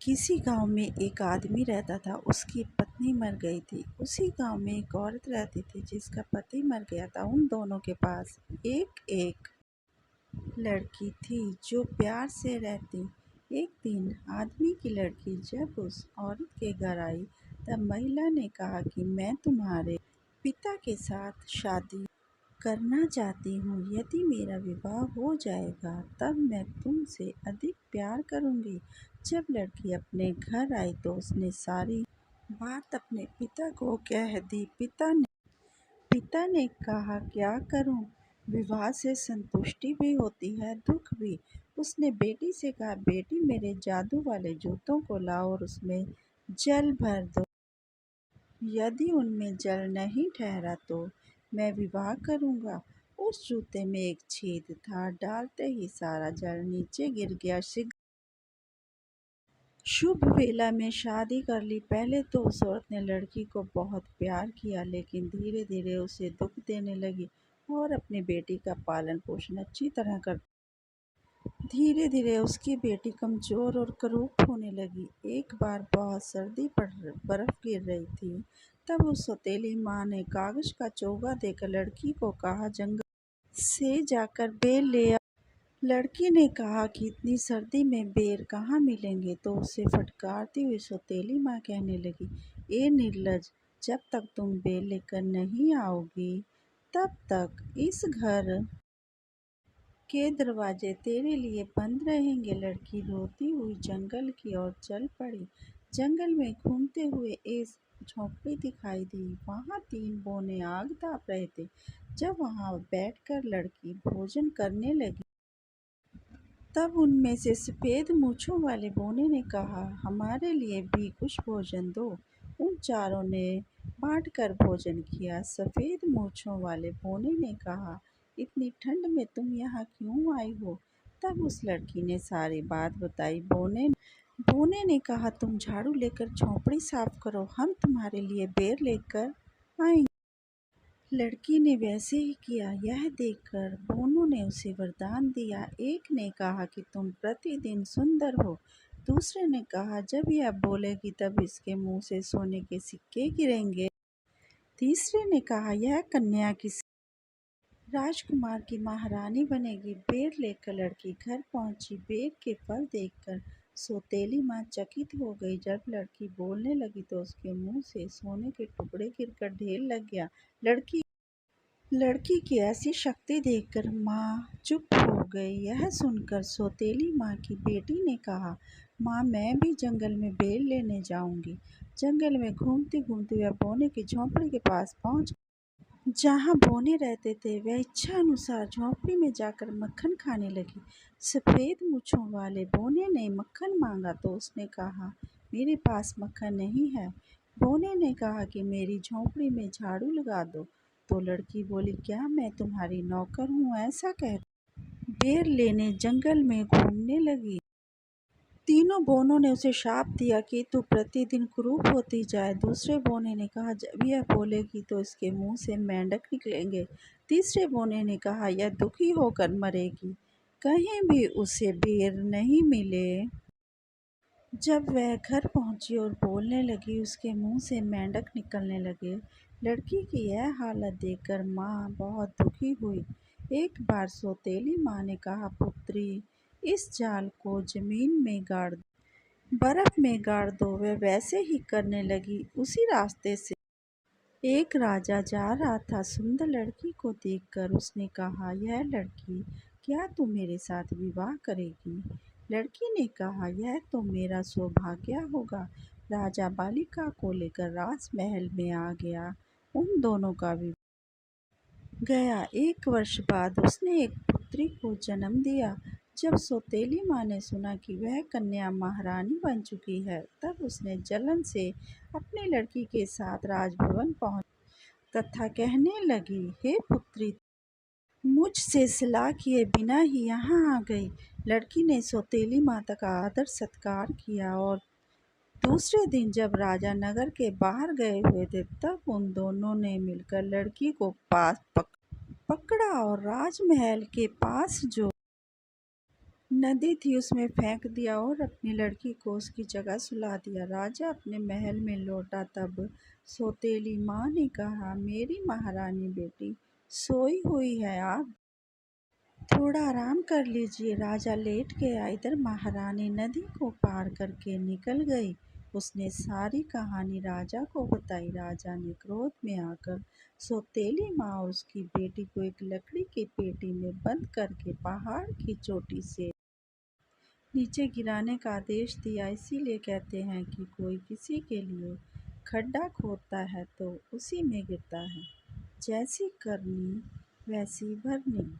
किसी गांव में एक आदमी रहता था। उसकी पत्नी मर गई थी। उसी गांव में एक औरत रहती थी जिसका पति मर गया था। उन दोनों के पास एक एक लड़की थी जो प्यार से रहती। एक दिन आदमी की लड़की जब उस औरत के घर आई तब महिला ने कहा कि मैं तुम्हारे पिता के साथ शादी करना चाहती हूँ। यदि मेरा विवाह हो जाएगा तब मैं तुमसे अधिक प्यार करूँगी। जब लड़की अपने घर आई तो उसने सारी बात अपने पिता को कह दी। पिता ने कहा क्या करूँ? विवाह से संतुष्टि भी होती है, दुख भी। उसने बेटी से कहा बेटी मेरे जादू वाले जूतों को लाओ और उसमें जल भर दो। यदि उनमें जल नहीं ठहरा तो मैं विवाह करूँगा। उस जूते में एक छेद था। डालते ही सारा जल नीचे गिर गया। शुभ वेला में शादी कर ली। पहले तो उस औरत ने लड़की को बहुत प्यार किया, लेकिन धीरे धीरे उसे दुख देने लगी और अपनी बेटी का पालन पोषण अच्छी तरह कर। धीरे धीरे उसकी बेटी कमजोर और करूप होने लगी। एक बार बहुत सर्दी पड़ बर्फ गिर रही थी। तब उस सौतेली माँ ने कागज का चोगा देकर लड़की को कहा जंगल से जाकर बेर ले आ। लड़की ने कहा कि इतनी सर्दी में बेर कहाँ मिलेंगे, तो उसे फटकारती हुई सौतेली माँ कहने लगी, ए निर्लज, जब तक तुम बेर लेकर नहीं आओगी तब तक इस घर के दरवाजे तेरे लिए बंद रहेंगे। लड़की रोती हुई जंगल की ओर चल पड़ी। जंगल में घूमते हुए एक झोंपड़ी दिखाई दी। वहां 3 बौने आग ताप रहे थे। जब वहां बैठकर लड़की भोजन करने लगी तब उनमें से सफ़ेद मूँछों वाले बौने ने कहा, हमारे लिए भी कुछ भोजन दो। उन चारों ने बांटकर भोजन किया। सफ़ेद मूँछों वाले बौने ने कहा, इतनी ठंड में तुम यहाँ क्यों आई हो? तब उस लड़की ने सारी बात बताई। बौने ने कहा, तुम झाड़ू लेकर झोंपड़ी साफ करो, हम तुम्हारे लिए बेर लेकर आएंगे। लड़की ने वैसे ही किया। यह देखकर दोनों ने उसे वरदान दिया। एक ने कहा कि तुम प्रतिदिन सुंदर हो। दूसरे ने कहा जब यह बोलेगी तब इसके मुंह से सोने के सिक्के गिरेंगे। तीसरे ने कहा यह कन्या किसी राजकुमार की महारानी बनेगी। बेर लेकर लड़की घर पहुंची। बेर के फल देखकर सौतेली माँ चकित हो गई। जब लड़की बोलने लगी तो उसके मुंह से सोने के टुकड़े गिरकर ढेर लग गया। लड़की की ऐसी शक्ति देखकर माँ चुप हो गई। यह सुनकर सौतेली माँ की बेटी ने कहा, माँ मैं भी जंगल में बेर लेने जाऊंगी। जंगल में घूमती घूमती वह बौने की झोंपड़ी के पास पहुँच जहाँ बौने रहते थे। वह इच्छा अनुसार झोंपड़ी में जाकर मक्खन खाने लगी। सफ़ेद मूँछों वाले बौने ने मक्खन मांगा तो उसने कहा, मेरे पास मक्खन नहीं है। बौने ने कहा कि मेरी झोंपड़ी में झाड़ू लगा दो। तो लड़की बोली, क्या मैं तुम्हारी नौकर हूँ? ऐसा कह बेर लेने जंगल में घूमने लगी। तीनों बौनों ने उसे शाप दिया कि तू प्रतिदिन कुरूप होती जाए। दूसरे बौने ने कहा जब यह बोलेगी तो इसके मुंह से मेंढक निकलेंगे। तीसरे बौने ने कहा यह दुखी होकर मरेगी, कहीं भी उसे बेर नहीं मिले। जब वह घर पहुंची और बोलने लगी उसके मुंह से मेंढक निकलने लगे। लड़की की यह हालत देखकर माँ बहुत दुखी हुई। एक बार सौतेली माँ ने कहा, पुत्री इस जाल को जमीन में गाड़ बर्फ में गाड़ दो। वह वैसे ही करने लगी। उसी रास्ते से एक राजा जा रहा था। सुंदर लड़की को देखकर उसने कहा, यह लड़की क्या तू मेरे साथ विवाह करेगी? लड़की ने कहा, यह तो मेरा सौभाग्य होगा। राजा बालिका को लेकर राजमहल में आ गया। उन दोनों का विवाह गया। 1 वर्ष बाद उसने एक पुत्री को जन्म दिया। जब सौतेली माँ ने सुना कि वह कन्या महारानी बन चुकी है तब उसने जलन से अपनी लड़की के साथ राजभवन पहुँच तथा कहने लगी, हे पुत्री मुझसे सलाह किए बिना ही यहाँ आ गई। लड़की ने सौतेली माता का आदर सत्कार किया और दूसरे दिन जब राजा नगर के बाहर गए हुए थे तब उन दोनों ने मिलकर लड़की को पकड़ा और राजमहल के पास जो नदी थी उसमें फेंक दिया और अपनी लड़की को उसकी जगह सुला दिया। राजा अपने महल में लौटा तब सौतेली माँ ने कहा, मेरी महारानी बेटी सोई हुई है, आप थोड़ा आराम कर लीजिए। राजा लेट गया। इधर महारानी नदी को पार करके निकल गई। उसने सारी कहानी राजा को बताई। राजा ने क्रोध में आकर सौतेली माँ और उसकी बेटी को एक लकड़ी की पेटी में बंद करके पहाड़ की चोटी से नीचे गिराने का आदेश दिया। इसीलिए कहते हैं कि कोई किसी के लिए खड्डा खोदता है तो उसी में गिरता है। जैसी करनी वैसी भरनी।